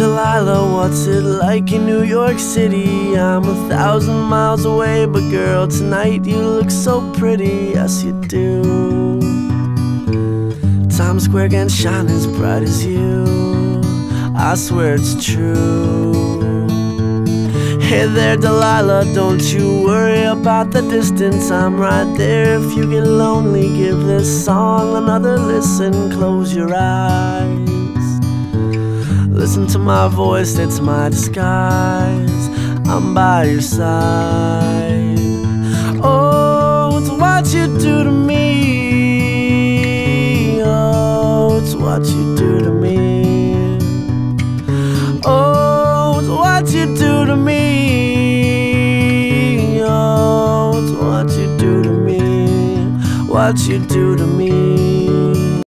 Delilah, what's it like in New York City? I'm 1,000 miles away, but girl, tonight you look so pretty, yes you do. Times Square can shine as bright as you, I swear it's true. Hey there Delilah, don't you worry about the distance, I'm right there. If you get lonely, give this song another listen. Close your eyes, listen to my voice, it's my disguise, I'm by your side. Oh, it's what you do to me, oh, it's what you do to me. Oh, it's what you do to me, oh, it's what you do to me, what you do to me.